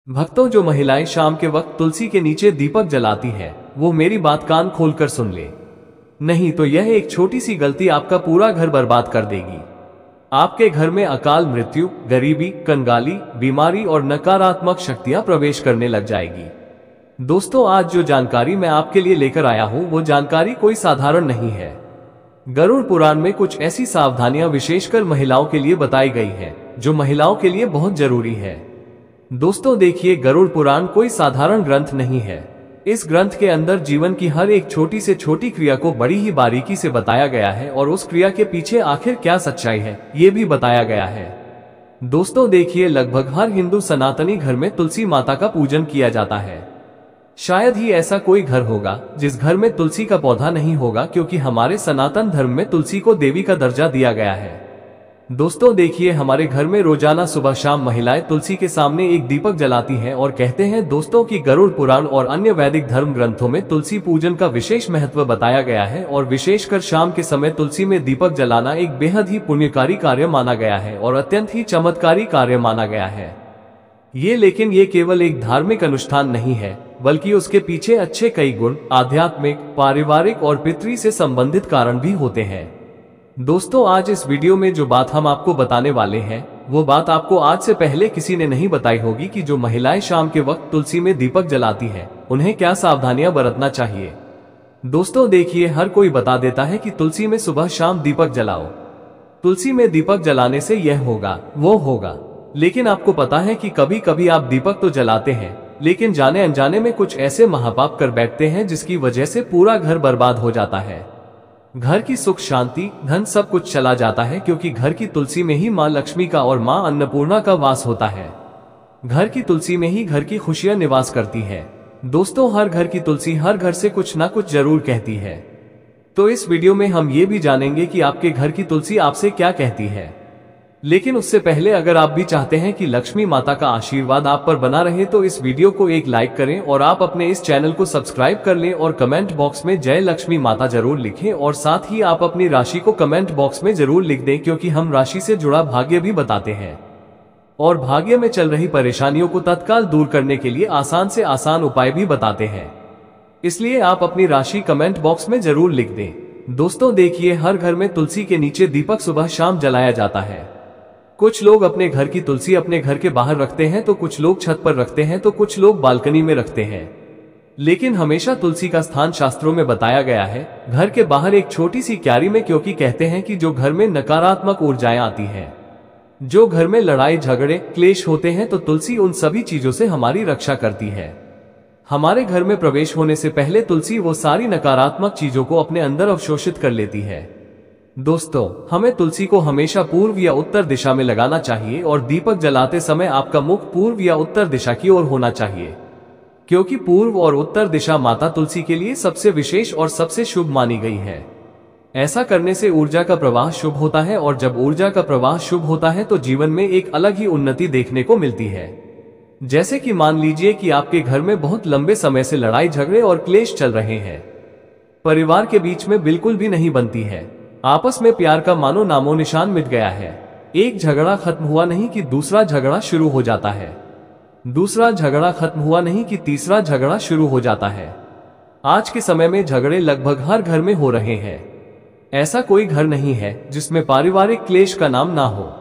भक्तों, जो महिलाएं शाम के वक्त तुलसी के नीचे दीपक जलाती हैं, वो मेरी बात कान खोलकर सुन ले। नहीं तो यह एक छोटी सी गलती आपका पूरा घर बर्बाद कर देगी। आपके घर में अकाल मृत्यु, गरीबी, कंगाली, बीमारी और नकारात्मक शक्तियां प्रवेश करने लग जाएगी। दोस्तों, आज जो जानकारी मैं आपके लिए लेकर आया हूं, वो जानकारी कोई साधारण नहीं है। गरुड़ पुराण में कुछ ऐसी सावधानियां विशेषकर महिलाओं के लिए बताई गई हैं, जो महिलाओं के लिए बहुत जरूरी है। दोस्तों देखिए, गरुड़ पुराण कोई साधारण ग्रंथ नहीं है। इस ग्रंथ के अंदर जीवन की हर एक छोटी से छोटी क्रिया को बड़ी ही बारीकी से बताया गया है और उस क्रिया के पीछे आखिर क्या सच्चाई है, ये भी बताया गया है। दोस्तों देखिए, लगभग हर हिंदू सनातनी घर में तुलसी माता का पूजन किया जाता है। शायद ही ऐसा कोई घर होगा जिस घर में तुलसी का पौधा नहीं होगा, क्योंकि हमारे सनातन धर्म में तुलसी को देवी का दर्जा दिया गया है। दोस्तों देखिए, हमारे घर में रोजाना सुबह शाम महिलाएं तुलसी के सामने एक दीपक जलाती हैं और कहते हैं दोस्तों कि गरुड़ पुराण और अन्य वैदिक धर्म ग्रंथों में तुलसी पूजन का विशेष महत्व बताया गया है और विशेषकर शाम के समय तुलसी में दीपक जलाना एक बेहद ही पुण्यकारी कार्य माना गया है और अत्यंत ही चमत्कारी कार्य माना गया है। लेकिन ये केवल एक धार्मिक अनुष्ठान नहीं है, बल्कि उसके पीछे अच्छे कई गुण, आध्यात्मिक, पारिवारिक और पितृ से संबंधित कारण भी होते हैं। दोस्तों, आज इस वीडियो में जो बात हम आपको बताने वाले हैं, वो बात आपको आज से पहले किसी ने नहीं बताई होगी कि जो महिलाएं शाम के वक्त तुलसी में दीपक जलाती हैं, उन्हें क्या सावधानियां बरतना चाहिए। दोस्तों देखिए, हर कोई बता देता है कि तुलसी में सुबह शाम दीपक जलाओ, तुलसी में दीपक जलाने से यह होगा, वो होगा। लेकिन आपको पता है कि कभी कभी आप दीपक तो जलाते हैं, लेकिन जाने अनजाने में कुछ ऐसे महापाप कर बैठते हैं जिसकी वजह से पूरा घर बर्बाद हो जाता है। घर की सुख शांति, धन सब कुछ चला जाता है, क्योंकि घर की तुलसी में ही माँ लक्ष्मी का और माँ अन्नपूर्णा का वास होता है। घर की तुलसी में ही घर की खुशियां निवास करती है। दोस्तों, हर घर की तुलसी हर घर से कुछ ना कुछ जरूर कहती है। तो इस वीडियो में हम ये भी जानेंगे कि आपके घर की तुलसी आपसे क्या कहती है। लेकिन उससे पहले अगर आप भी चाहते हैं कि लक्ष्मी माता का आशीर्वाद आप पर बना रहे, तो इस वीडियो को एक लाइक करें और आप अपने इस चैनल को सब्सक्राइब कर लें और कमेंट बॉक्स में जय लक्ष्मी माता जरूर लिखें और साथ ही आप अपनी राशि को कमेंट बॉक्स में जरूर लिख दें, क्योंकि हम राशि से जुड़ा भाग्य भी बताते हैं और भाग्य में चल रही परेशानियों को तत्काल दूर करने के लिए आसान से आसान उपाय भी बताते हैं। इसलिए आप अपनी राशि कमेंट बॉक्स में जरूर लिख दें। दोस्तों देखिए, हर घर में तुलसी के नीचे दीपक सुबह शाम जलाया जाता है। कुछ लोग अपने घर की तुलसी अपने घर के बाहर रखते हैं, तो कुछ लोग छत पर रखते हैं, तो कुछ लोग बालकनी में रखते हैं। लेकिन हमेशा तुलसी का स्थान शास्त्रों में बताया गया है घर के बाहर एक छोटी सी क्यारी में, क्योंकि कहते हैं कि जो घर में नकारात्मक ऊर्जाएं आती हैं, जो घर में लड़ाई झगड़े क्लेश होते हैं, तो तुलसी उन सभी चीजों से हमारी रक्षा करती है। हमारे घर में प्रवेश होने से पहले तुलसी वो सारी नकारात्मक चीजों को अपने अंदर अवशोषित कर लेती है। दोस्तों, हमें तुलसी को हमेशा पूर्व या उत्तर दिशा में लगाना चाहिए और दीपक जलाते समय आपका मुख पूर्व या उत्तर दिशा की ओर होना चाहिए, क्योंकि पूर्व और उत्तर दिशा माता तुलसी के लिए सबसे विशेष और सबसे शुभ मानी गई है। ऐसा करने से ऊर्जा का प्रवाह शुभ होता है और जब ऊर्जा का प्रवाह शुभ होता है तो जीवन में एक अलग ही उन्नति देखने को मिलती है। जैसे कि मान लीजिए कि आपके घर में बहुत लंबे समय से लड़ाई झगड़े और क्लेश चल रहे हैं, परिवार के बीच में बिल्कुल भी नहीं बनती है, आपस में प्यार का मानो नामो निशान मिट गया है। एक झगड़ा खत्म हुआ नहीं कि दूसरा झगड़ा शुरू हो जाता है, दूसरा झगड़ा खत्म हुआ नहीं कि तीसरा झगड़ा शुरू हो जाता है। आज के समय में झगड़े लगभग हर घर में हो रहे हैं। ऐसा कोई घर नहीं है जिसमें पारिवारिक क्लेश का नाम ना हो।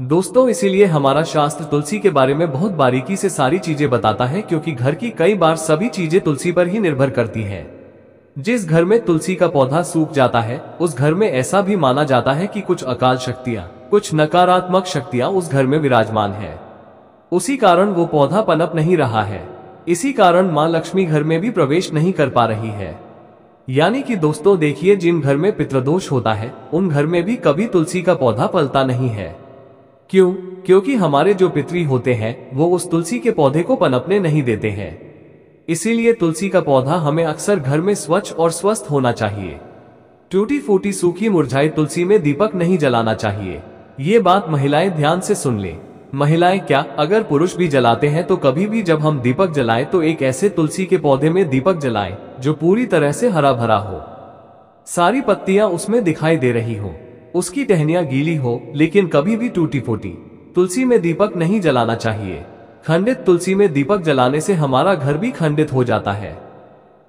दोस्तों, इसीलिए हमारा शास्त्र तुलसी के बारे में बहुत बारीकी से सारी चीजें बताता है, क्योंकि घर की कई बार सभी चीजें तुलसी पर ही निर्भर करती हैं। जिस घर में तुलसी का पौधा सूख जाता है, उस घर में ऐसा भी माना जाता है कि कुछ अकाल शक्तियां, कुछ नकारात्मक शक्तियां उस घर में विराजमान है। उसी कारण वो पौधा पनप नहीं रहा है। इसी कारण मां लक्ष्मी घर में भी प्रवेश नहीं कर पा रही है। यानी कि दोस्तों देखिए, जिन घर में पितृदोष होता है, उन घर में भी कभी तुलसी का पौधा पलता नहीं है। क्यों? क्योंकि हमारे जो पितृ होते हैं, वो उस तुलसी के पौधे को पनपने नहीं देते हैं। इसीलिए तुलसी का पौधा हमें अक्सर घर में स्वच्छ और स्वस्थ होना चाहिए। टूटी फूटी सूखी मुरझाई तुलसी में दीपक नहीं जलाना चाहिए। ये बात महिलाएं ध्यान से सुन लें। महिलाएं क्या, अगर पुरुष भी जलाते हैं तो कभी भी जब हम दीपक जलाएं तो एक ऐसे तुलसी के पौधे में दीपक जलाएं जो पूरी तरह से हरा भरा हो, सारी पत्तियां उसमें दिखाई दे रही हो, उसकी टहनियां गीली हो, लेकिन कभी भी टूटी फूटी तुलसी में दीपक नहीं जलाना चाहिए। खंडित तुलसी में दीपक जलाने से हमारा घर भी खंडित हो जाता है,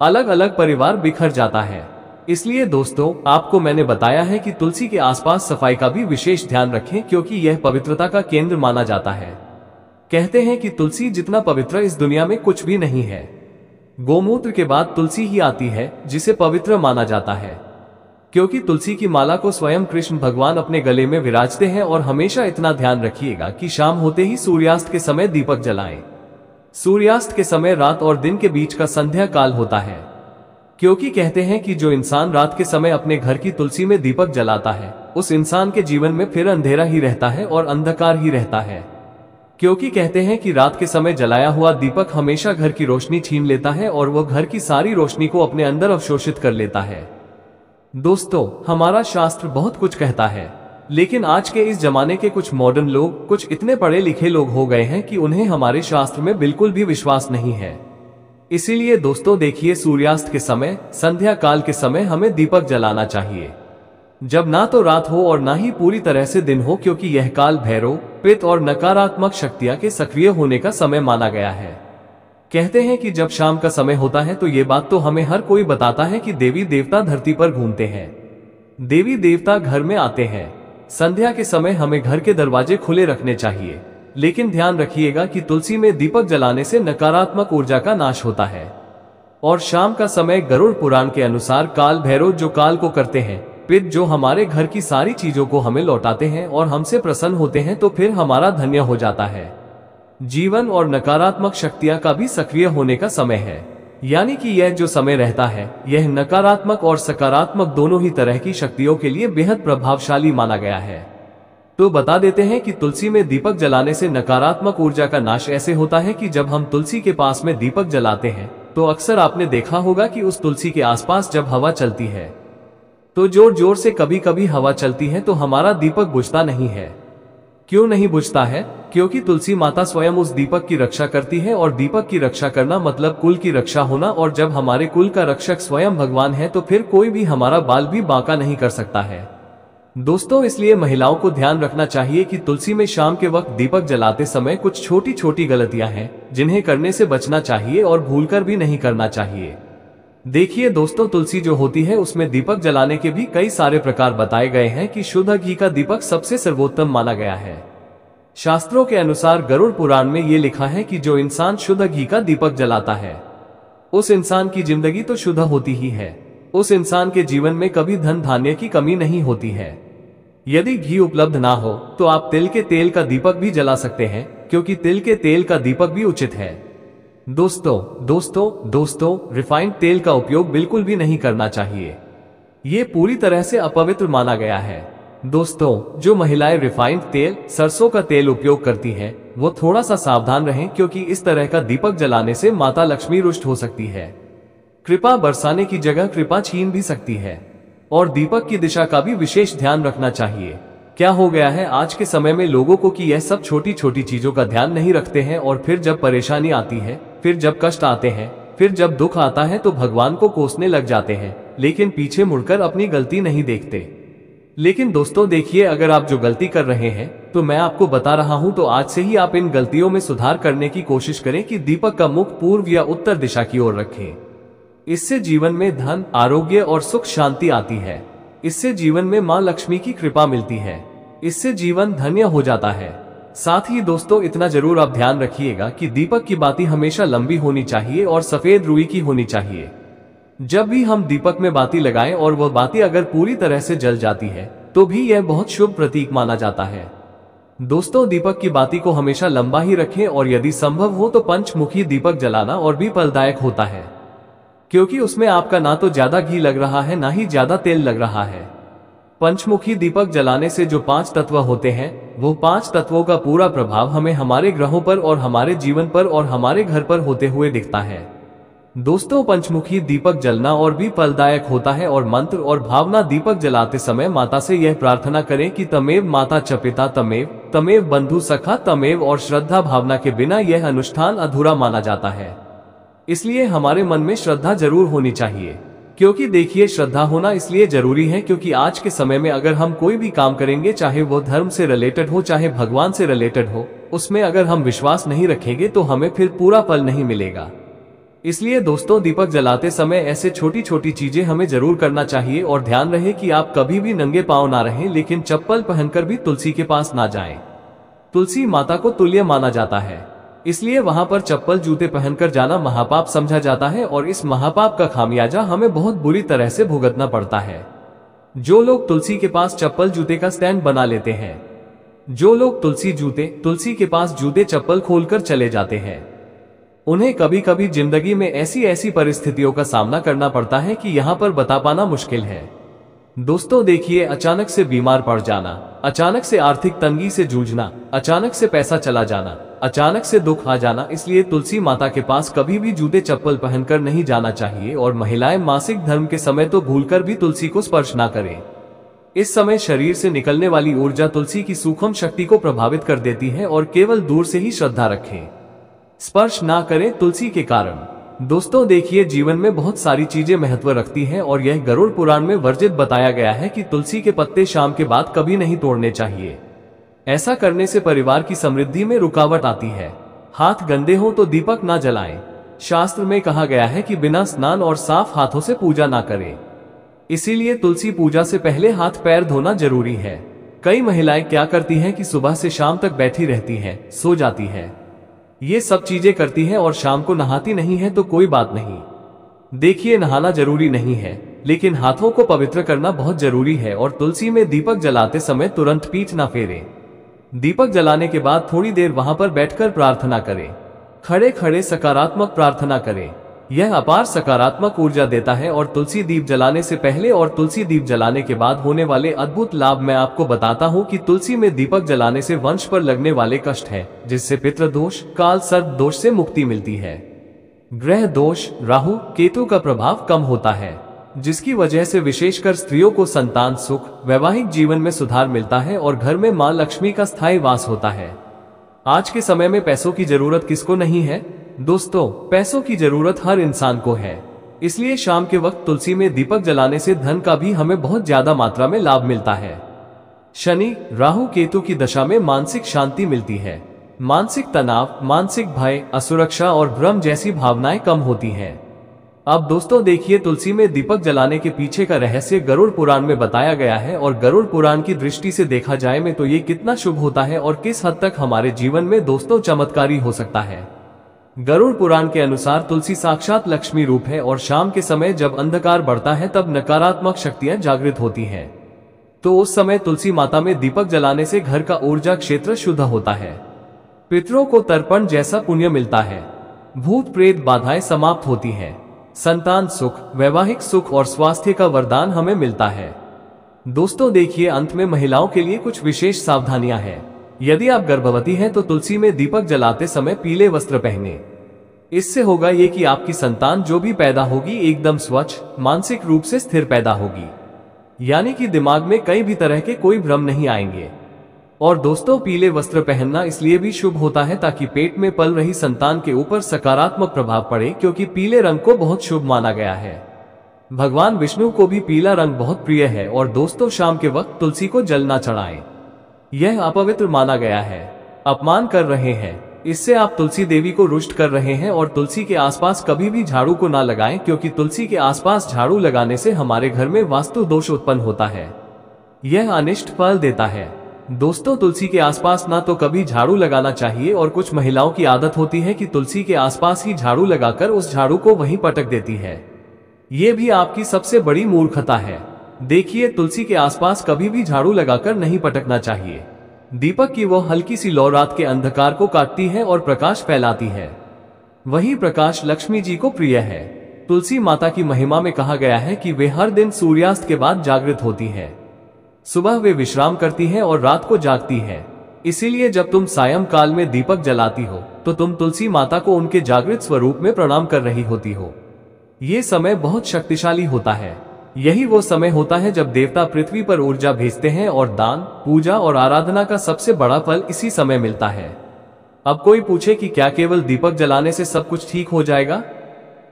अलग अलग परिवार बिखर जाता है। इसलिए दोस्तों, आपको मैंने बताया है कि तुलसी के आसपास सफाई का भी विशेष ध्यान रखें, क्योंकि यह पवित्रता का केंद्र माना जाता है। कहते हैं कि तुलसी जितना पवित्र इस दुनिया में कुछ भी नहीं है। गोमूत्र के बाद तुलसी ही आती है, जिसे पवित्र माना जाता है, क्योंकि तुलसी की माला को स्वयं कृष्ण भगवान अपने गले में विराजते हैं। और हमेशा इतना ध्यान रखिएगा कि शाम होते ही सूर्यास्त के समय दीपक जलाएं। सूर्यास्त के समय रात और दिन के बीच का संध्या काल होता है, क्योंकि कहते हैं कि जो इंसान रात के समय अपने घर की तुलसी में दीपक जलाता है, उस इंसान के जीवन में फिर अंधेरा ही रहता है और अंधकार ही रहता है। क्योंकि कहते हैं कि रात के समय जलाया हुआ दीपक हमेशा घर की रोशनी छीन लेता है और वो घर की सारी रोशनी को अपने अंदर अवशोषित कर लेता है। दोस्तों, हमारा शास्त्र बहुत कुछ कहता है, लेकिन आज के इस जमाने के कुछ मॉडर्न लोग, कुछ इतने पढ़े लिखे लोग हो गए हैं कि उन्हें हमारे शास्त्र में बिल्कुल भी विश्वास नहीं है। इसीलिए दोस्तों देखिए, सूर्यास्त के समय, संध्या काल के समय हमें दीपक जलाना चाहिए, जब ना तो रात हो और ना ही पूरी तरह से दिन हो, क्योंकि यह काल भैरव, पित्त और नकारात्मक शक्तियां के सक्रिय होने का समय माना गया है। कहते हैं कि जब शाम का समय होता है तो ये बात तो हमें हर कोई बताता है कि देवी देवता धरती पर घूमते हैं, देवी देवता घर में आते हैं। संध्या के समय हमें घर के दरवाजे खुले रखने चाहिए, लेकिन ध्यान रखिएगा कि तुलसी में दीपक जलाने से नकारात्मक ऊर्जा का नाश होता है। और शाम का समय गरुड़ पुराण के अनुसार काल भैरव जो काल को करते हैं, पित्त जो हमारे घर की सारी चीजों को हमें लौटाते हैं और हमसे प्रसन्न होते हैं, तो फिर हमारा धन्य हो जाता है जीवन। और नकारात्मक शक्तियां का भी सक्रिय होने का समय है, यानी कि यह जो समय रहता है, यह नकारात्मक और सकारात्मक दोनों ही तरह की शक्तियों के लिए बेहद प्रभावशाली माना गया है। तो बता देते हैं कि तुलसी में दीपक जलाने से नकारात्मक ऊर्जा का नाश ऐसे होता है कि जब हम तुलसी के पास में दीपक जलाते हैं, तो अक्सर आपने देखा होगा कि उस तुलसी के आसपास जब हवा चलती है, तो जोर जोर से कभी कभी हवा चलती है, तो हमारा दीपक बुझता नहीं है। क्यों नहीं बुझता है? क्योंकि तुलसी माता स्वयं उस दीपक की रक्षा करती है, और दीपक की रक्षा करना मतलब कुल की रक्षा होना। और जब हमारे कुल का रक्षक स्वयं भगवान है, तो फिर कोई भी हमारा बाल भी बांका नहीं कर सकता है। दोस्तों, इसलिए महिलाओं को ध्यान रखना चाहिए कि तुलसी में शाम के वक्त दीपक जलाते समय कुछ छोटी छोटी गलतियां हैं, जिन्हें करने से बचना चाहिए और भूलकर भी नहीं करना चाहिए। देखिए दोस्तों, तुलसी जो होती है उसमें दीपक जलाने के भी कई सारे प्रकार बताए गए हैं कि शुद्ध घी का दीपक सबसे सर्वोत्तम माना गया है। शास्त्रों के अनुसार गरुड़ पुराण में ये लिखा है कि जो इंसान शुद्ध घी का दीपक जलाता है, उस इंसान की जिंदगी तो शुद्ध होती ही है, उस इंसान के जीवन में कभी धन धान्य की कमी नहीं होती है। यदि घी उपलब्ध ना हो तो आप तिल के तेल का दीपक भी जला सकते हैं, क्योंकि तिल के तेल का दीपक भी उचित है। दोस्तों, रिफाइंड तेल का उपयोग बिल्कुल भी नहीं करना चाहिए, ये पूरी तरह से अपवित्र माना गया है। दोस्तों, जो महिलाएं रिफाइंड तेल, सरसों का तेल उपयोग करती हैं, वो थोड़ा सा सावधान रहें, क्योंकि इस तरह का दीपक जलाने से माता लक्ष्मी रुष्ट हो सकती है, कृपा बरसाने की जगह कृपा छीन भी सकती है। और दीपक की दिशा का भी विशेष ध्यान रखना चाहिए। क्या हो गया है आज के समय में लोगों को कि यह सब छोटी छोटी चीजों का ध्यान नहीं रखते हैं, और फिर जब परेशानी आती है, फिर जब कष्ट आते हैं, फिर जब दुख आता है, तो भगवान को कोसने लग जाते हैं, लेकिन पीछे मुड़कर अपनी गलती नहीं देखते। लेकिन दोस्तों देखिए, अगर आप जो गलती कर रहे हैं, तो मैं आपको बता रहा हूं, तो आज से ही आप इन गलतियों में सुधार करने की कोशिश करें कि दीपक का मुख पूर्व या उत्तर दिशा की ओर रखें। इससे जीवन में धन, आरोग्य और सुख शांति आती है। इससे जीवन में मां लक्ष्मी की कृपा मिलती है। इससे जीवन धन्य हो जाता है। साथ ही दोस्तों, इतना जरूर आप ध्यान रखिएगा कि दीपक की बाती हमेशा लंबी होनी चाहिए और सफेद रुई की होनी चाहिए। जब भी हम दीपक में बाती लगाएं और वह बाती अगर पूरी तरह से जल जाती है, तो भी यह बहुत शुभ प्रतीक माना जाता है। दोस्तों, दीपक की बाती को हमेशा लंबा ही रखें, और यदि संभव हो तो पंचमुखी दीपक जलाना और भी फलदायक होता है, क्योंकि उसमें आपका ना तो ज्यादा घी लग रहा है, ना ही ज्यादा तेल लग रहा है। पंचमुखी दीपक जलाने से जो 5 तत्व होते हैं, वो 5 तत्वों का पूरा प्रभाव हमें हमारे ग्रहों पर और हमारे जीवन पर और हमारे घर पर होते हुए दिखता है। दोस्तों, पंचमुखी दीपक जलना और भी फलदायक होता है, और मंत्र और भावना दीपक जलाते समय माता से यह प्रार्थना करें कि तमेव माता च पिता तमेव बंधु सखा तमेव, और श्रद्धा भावना के बिना यह अनुष्ठान अधूरा माना जाता है। इसलिए हमारे मन में श्रद्धा जरूर होनी चाहिए, क्योंकि देखिए, श्रद्धा होना इसलिए जरूरी है क्योंकि आज के समय में अगर हम कोई भी काम करेंगे, चाहे वो धर्म से रिलेटेड हो चाहे भगवान से रिलेटेड हो, उसमें अगर हम विश्वास नहीं रखेंगे तो हमें फिर पूरा फल नहीं मिलेगा। इसलिए दोस्तों, दीपक जलाते समय ऐसे छोटी छोटी चीजें हमें जरूर करना चाहिए और ध्यान रहे कि आप कभी भी नंगे पांव ना रहें, लेकिन चप्पल पहनकर भी तुलसी के पास ना जाएं। तुलसी माता को तुल्य माना जाता है, इसलिए वहां पर चप्पल जूते पहनकर जाना महापाप समझा जाता है और इस महापाप का खामियाजा हमें बहुत बुरी तरह से भुगतना पड़ता है। जो लोग तुलसी के पास चप्पल जूते का स्टैंड बना लेते हैं, जो लोग तुलसी के पास जूते चप्पल खोलकर चले जाते हैं, उन्हें कभी कभी जिंदगी में ऐसी ऐसी परिस्थितियों का सामना करना पड़ता है कि यहाँ पर बता पाना मुश्किल है। दोस्तों देखिए, अचानक से बीमार पड़ जाना, अचानक से आर्थिक तंगी से जूझना, अचानक से पैसा चला जाना, अचानक से दुख आ जाना, इसलिए तुलसी माता के पास कभी भी जूते चप्पल पहनकर नहीं जाना चाहिए। और महिलाएं मासिक धर्म के समय तो भूलकर भी तुलसी को स्पर्श ना करें। इस समय शरीर से निकलने वाली ऊर्जा तुलसी की सूक्ष्म शक्ति को प्रभावित कर देती है और केवल दूर से ही श्रद्धा रखें, स्पर्श ना करें तुलसी के कारण। दोस्तों देखिए, जीवन में बहुत सारी चीजें महत्व रखती हैं और यह गरुड़ पुराण में वर्जित बताया गया है कि तुलसी के पत्ते शाम के बाद कभी नहीं तोड़ने चाहिए। ऐसा करने से परिवार की समृद्धि में रुकावट आती है। हाथ गंदे हो तो दीपक ना जलाएं। शास्त्र में कहा गया है कि बिना स्नान और साफ हाथों से पूजा ना करें। इसीलिए तुलसी पूजा से पहले हाथ पैर धोना जरूरी है। कई महिलाएं क्या करती हैं कि सुबह से शाम तक बैठी रहती हैं, सो जाती हैं, ये सब चीजें करती हैं और शाम को नहाती नहीं है तो कोई बात नहीं। देखिए, नहाना जरूरी नहीं है, लेकिन हाथों को पवित्र करना बहुत जरूरी है। और तुलसी में दीपक जलाते समय तुरंत पीठ ना फेरें। दीपक जलाने के बाद थोड़ी देर वहां पर बैठकर प्रार्थना करें। खड़े खड़े सकारात्मक प्रार्थना करें, यह अपार सकारात्मक ऊर्जा देता है। और तुलसी दीप जलाने से पहले और तुलसी दीप जलाने के बाद होने वाले अद्भुत लाभ मैं आपको बताता हूँ कि तुलसी में दीपक जलाने से वंश पर लगने वाले कष्ट है, जिससे पितृदोष, काल सर्प दोष से मुक्ति मिलती है। ग्रह दोष, राहु केतु का प्रभाव कम होता है, जिसकी वजह से विशेषकर स्त्रियों को संतान सुख, वैवाहिक जीवन में सुधार मिलता है और घर में मां लक्ष्मी का स्थायी वास होता है। आज के समय में पैसों की जरूरत किसको नहीं है दोस्तों? पैसों की जरूरत हर इंसान को है। इसलिए शाम के वक्त तुलसी में दीपक जलाने से धन का भी हमें बहुत ज्यादा मात्रा में लाभ मिलता है। शनि, राहु केतु की दशा में मानसिक शांति मिलती है। मानसिक तनाव, मानसिक भय, असुरक्षा और भ्रम जैसी भावनाएं कम होती हैं। अब दोस्तों देखिए, तुलसी में दीपक जलाने के पीछे का रहस्य गरुड़ पुराण में बताया गया है और गरुड़ पुराण की दृष्टि से देखा जाए में तो ये कितना शुभ होता है और किस हद तक हमारे जीवन में दोस्तों चमत्कारी हो सकता है। गरुड़ पुराण के अनुसार तुलसी साक्षात लक्ष्मी रूप है और शाम के समय जब अंधकार बढ़ता है तब नकारात्मक शक्तियां जागृत होती हैं। तो उस समय तुलसी माता में दीपक जलाने से घर का ऊर्जा क्षेत्र शुद्ध होता है, पितरों को तर्पण जैसा पुण्य मिलता है, भूत प्रेत बाधाएं समाप्त होती हैं, संतान सुख, वैवाहिक सुख और स्वास्थ्य का वरदान हमें मिलता है। दोस्तों देखिए, अंत में महिलाओं के लिए कुछ विशेष सावधानियां हैं। यदि आप गर्भवती हैं तो तुलसी में दीपक जलाते समय पीले वस्त्र पहने। इससे होगा ये कि आपकी संतान जो भी पैदा होगी एकदम स्वच्छ, मानसिक रूप से स्थिर पैदा होगी, यानी कि दिमाग में कई भी तरह के कोई भ्रम नहीं आएंगे। और दोस्तों, पीले वस्त्र पहनना इसलिए भी शुभ होता है ताकि पेट में पल रही संतान के ऊपर सकारात्मक प्रभाव पड़े, क्योंकि पीले रंग को बहुत शुभ माना गया है। भगवान विष्णु को भी पीला रंग बहुत प्रिय है। और दोस्तों, शाम के वक्त तुलसी को जल ना चढ़ाएं, यह अपवित्र माना गया है, अपमान कर रहे हैं। इससे आप तुलसी देवी को रुष्ट कर रहे हैं। और तुलसी के आसपास कभी भी झाड़ू को ना लगाएं, क्योंकि तुलसी के आसपास झाड़ू लगाने से हमारे घर में वास्तु दोष उत्पन्न होता है, यह अनिष्ट फल देता है। दोस्तों, तुलसी के आसपास ना तो कभी झाड़ू लगाना चाहिए और कुछ महिलाओं की आदत होती है कि तुलसी के आसपास ही झाड़ू लगाकर उस झाड़ू को वहीं पटक देती है। ये भी आपकी सबसे बड़ी मूर्खता है। देखिए, तुलसी के आसपास कभी भी झाड़ू लगाकर नहीं पटकना चाहिए। दीपक की वो हल्की सी लौ रात के अंधकार को काटती है और प्रकाश फैलाती है। वही प्रकाश लक्ष्मी जी को प्रिय है। तुलसी माता की महिमा में कहा गया है कि वे हर दिन सूर्यास्त के बाद जागृत होती है। सुबह वे विश्राम करती हैं और रात को जागती हैं। इसीलिए जब तुम सायं काल में दीपक जलाती हो तो तुम तुलसी माता को उनके जागृत स्वरूप में प्रणाम कर रही होती हो। ये समय बहुत शक्तिशाली होता है। यही वो समय होता है जब देवता पृथ्वी पर ऊर्जा भेजते हैं और दान, पूजा और आराधना का सबसे बड़ा फल इसी समय मिलता है। अब कोई पूछे कि क्या केवल दीपक जलाने से सब कुछ ठीक हो जाएगा?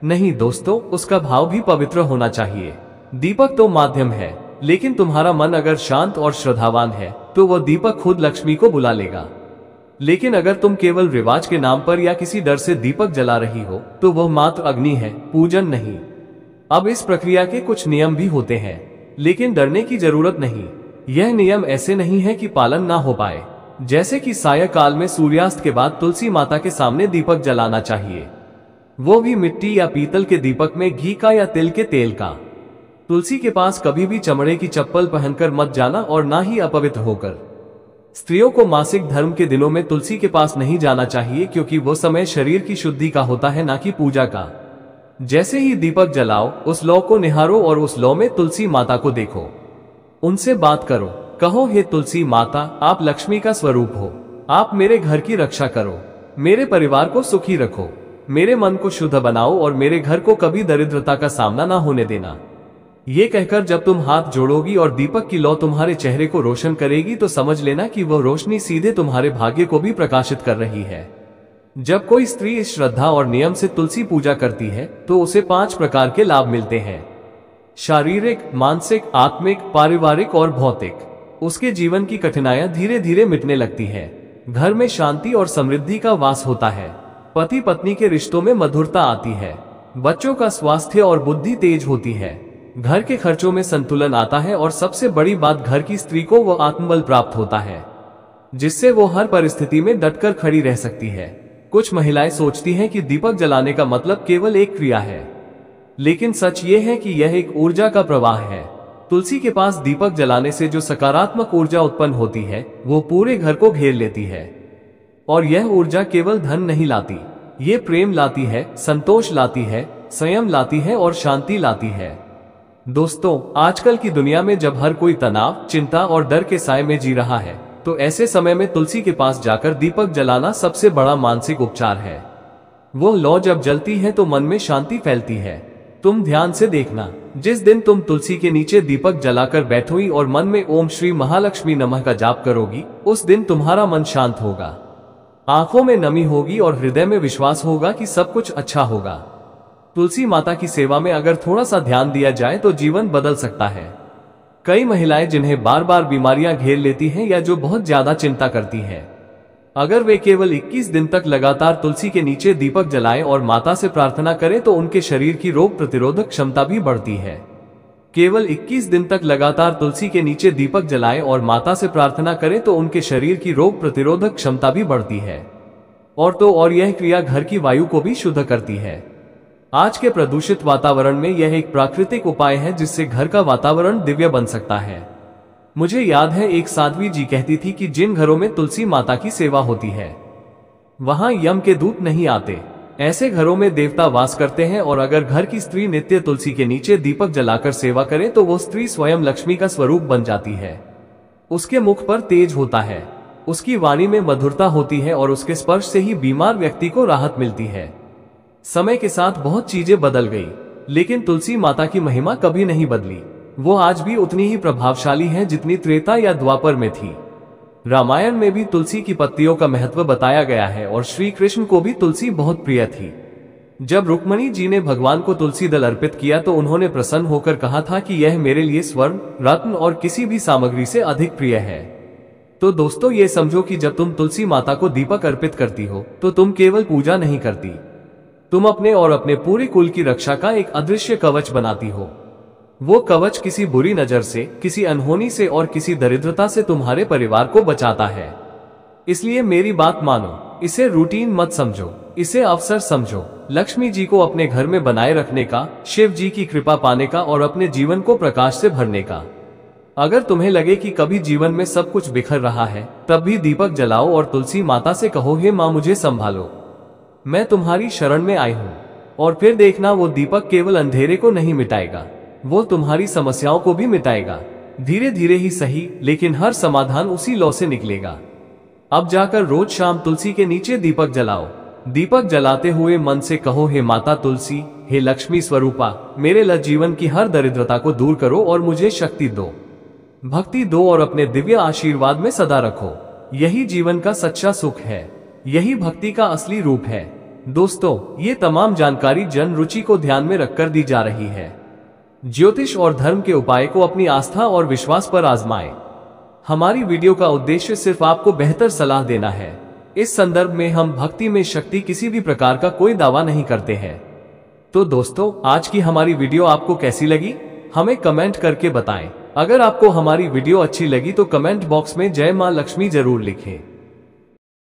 नहीं दोस्तों, उसका भाव भी पवित्र होना चाहिए। दीपक तो माध्यम है, लेकिन तुम्हारा मन अगर शांत और श्रद्धावान है तो वह दीपक खुद लक्ष्मी को बुला लेगा। लेकिन अगर तुम केवल रिवाज के नाम पर या किसी डर से दीपक जला रही हो तो वह मात्र अग्नि है, पूजन नहीं। अब इस प्रक्रिया के कुछ नियम भी होते हैं, लेकिन डरने की जरूरत नहीं। यह नियम ऐसे नहीं है कि पालन ना हो पाए। जैसे कि सायंकाल में सूर्यास्त के बाद तुलसी माता के सामने दीपक जलाना चाहिए, वो भी मिट्टी या पीतल के दीपक में घी का या तिल के तेल का। तुलसी के पास कभी भी चमड़े की चप्पल पहनकर मत जाना और ना ही अपवित्र होकर। स्त्रियों को मासिक धर्म के दिनों में तुलसी के पास नहीं जाना चाहिए, क्योंकि वो समय शरीर की शुद्धि का होता है, ना कि पूजा का। जैसे ही दीपक जलाओ, उस लौ को निहारो और उस लौ में तुलसी माता को देखो, उनसे बात करो, कहो हे तुलसी माता, आप लक्ष्मी का स्वरूप हो, आप मेरे घर की रक्षा करो, मेरे परिवार को सुखी रखो, मेरे मन को शुद्ध बनाओ और मेरे घर को कभी दरिद्रता का सामना ना होने देना। ये कहकर जब तुम हाथ जोड़ोगी और दीपक की लौ तुम्हारे चेहरे को रोशन करेगी तो समझ लेना कि वह रोशनी सीधे तुम्हारे भाग्य को भी प्रकाशित कर रही है। जब कोई स्त्री इस श्रद्धा और नियम से तुलसी पूजा करती है तो उसे 5 प्रकार के लाभ मिलते हैं: शारीरिक, मानसिक, आत्मिक, पारिवारिक और भौतिक। उसके जीवन की कठिनाइयां धीरे धीरे मिटने लगती है, घर में शांति और समृद्धि का वास होता है, पति पत्नी के रिश्तों में मधुरता आती है, बच्चों का स्वास्थ्य और बुद्धि तेज होती है, घर के खर्चों में संतुलन आता है और सबसे बड़ी बात, घर की स्त्री को वो आत्मबल प्राप्त होता है जिससे वो हर परिस्थिति में डटकर खड़ी रह सकती है। कुछ महिलाएं सोचती हैं कि दीपक जलाने का मतलब केवल एक क्रिया है, लेकिन सच ये है कि यह एक ऊर्जा का प्रवाह है। तुलसी के पास दीपक जलाने से जो सकारात्मक ऊर्जा उत्पन्न होती है वो पूरे घर को घेर लेती है, और यह ऊर्जा केवल धन नहीं लाती, ये प्रेम लाती है, संतोष लाती है, संयम लाती है और शांति लाती है। दोस्तों, आजकल की दुनिया में जब हर कोई तनाव, चिंता और डर के साए में जी रहा है, तो ऐसे समय में तुलसी के पास जाकर दीपक जलाना सबसे बड़ा मानसिक उपचार है। वो लौ जब जलती है तो मन में शांति फैलती है। तुम ध्यान से देखना, जिस दिन तुम तुलसी के नीचे दीपक जलाकर बैठोगी और मन में ओम श्री महालक्ष्मी नमः का जाप करोगी, उस दिन तुम्हारा मन शांत होगा, आंखों में नमी होगी और हृदय में विश्वास होगा कि सब कुछ अच्छा होगा। तुलसी माता की सेवा में अगर थोड़ा सा ध्यान दिया जाए तो जीवन बदल सकता है। कई महिलाएं जिन्हें बार बार बीमारियां घेर लेती हैं या जो बहुत ज्यादा चिंता करती हैं, अगर वे केवल 21 दिन तक लगातार तुलसी के नीचे दीपक जलाएं और माता से प्रार्थना करें तो उनके शरीर की रोग प्रतिरोधक क्षमता भी बढ़ती है। केवल 21 दिन तक लगातार तुलसी के नीचे दीपक जलाएं और माता से प्रार्थना करें तो उनके शरीर की रोग प्रतिरोधक क्षमता भी बढ़ती है। और यह क्रिया घर की वायु को भी शुद्ध करती है। आज के प्रदूषित वातावरण में यह एक प्राकृतिक उपाय है जिससे घर का वातावरण दिव्य बन सकता है। मुझे याद है, एक साध्वी जी कहती थी कि जिन घरों में तुलसी माता की सेवा होती है वहां यम के दूत नहीं आते। ऐसे घरों में देवता वास करते हैं, और अगर घर की स्त्री नित्य तुलसी के नीचे दीपक जलाकर सेवा करे तो वो स्त्री स्वयं लक्ष्मी का स्वरूप बन जाती है। उसके मुख पर तेज होता है, उसकी वाणी में मधुरता होती है और उसके स्पर्श से ही बीमार व्यक्ति को राहत मिलती है। समय के साथ बहुत चीजें बदल गई, लेकिन तुलसी माता की महिमा कभी नहीं बदली। वो आज भी उतनी ही प्रभावशाली है जितनी त्रेता या द्वापर में थी। रामायण में भी तुलसी की पत्तियों का महत्व बताया गया है और श्री कृष्ण को भी तुलसी बहुत प्रिय थी। जब रुक्मणी जी ने भगवान को तुलसी दल अर्पित किया तो उन्होंने प्रसन्न होकर कहा था कि यह मेरे लिए स्वर्ण, रत्न और किसी भी सामग्री से अधिक प्रिय है। तो दोस्तों, ये समझो कि जब तुम तुलसी माता को दीपक अर्पित करती हो तो तुम केवल पूजा नहीं करती, तुम अपने और अपने पूरे कुल की रक्षा का एक अदृश्य कवच बनाती हो। वो कवच किसी बुरी नजर से, किसी अनहोनी से और किसी दरिद्रता से तुम्हारे परिवार को बचाता है। इसलिए मेरी बात मानो, इसे रूटीन मत समझो, इसे अवसर समझो, लक्ष्मी जी को अपने घर में बनाए रखने का, शिव जी की कृपा पाने का और अपने जीवन को प्रकाश से भरने का। अगर तुम्हें लगे कि कभी जीवन में सब कुछ बिखर रहा है, तब भी दीपक जलाओ और तुलसी माता से कहो, हे माँ मुझे संभालो, मैं तुम्हारी शरण में आई हूँ। और फिर देखना, वो दीपक केवल अंधेरे को नहीं मिटाएगा, वो तुम्हारी समस्याओं को भी मिटाएगा। धीरे धीरे ही सही, लेकिन हर समाधान उसी लौ से निकलेगा। अब जाकर रोज शाम तुलसी के नीचे दीपक जलाओ। दीपक जलाते हुए मन से कहो, हे माता तुलसी, हे लक्ष्मी स्वरूपा, मेरे जीवन की हर दरिद्रता को दूर करो और मुझे शक्ति दो, भक्ति दो और अपने दिव्य आशीर्वाद में सदा रखो। यही जीवन का सच्चा सुख है, यही भक्ति का असली रूप है। दोस्तों, ये तमाम जानकारी जन रुचि को ध्यान में रखकर दी जा रही है। ज्योतिष और धर्म के उपाय को अपनी आस्था और विश्वास पर आजमाएं। हमारी वीडियो का उद्देश्य सिर्फ आपको बेहतर सलाह देना है। इस संदर्भ में हम भक्ति में शक्ति किसी भी प्रकार का कोई दावा नहीं करते हैं। तो दोस्तों, आज की हमारी वीडियो आपको कैसी लगी, हमें कमेंट करके बताएं। अगर आपको हमारी वीडियो अच्छी लगी तो कमेंट बॉक्स में जय मां लक्ष्मी जरूर लिखें।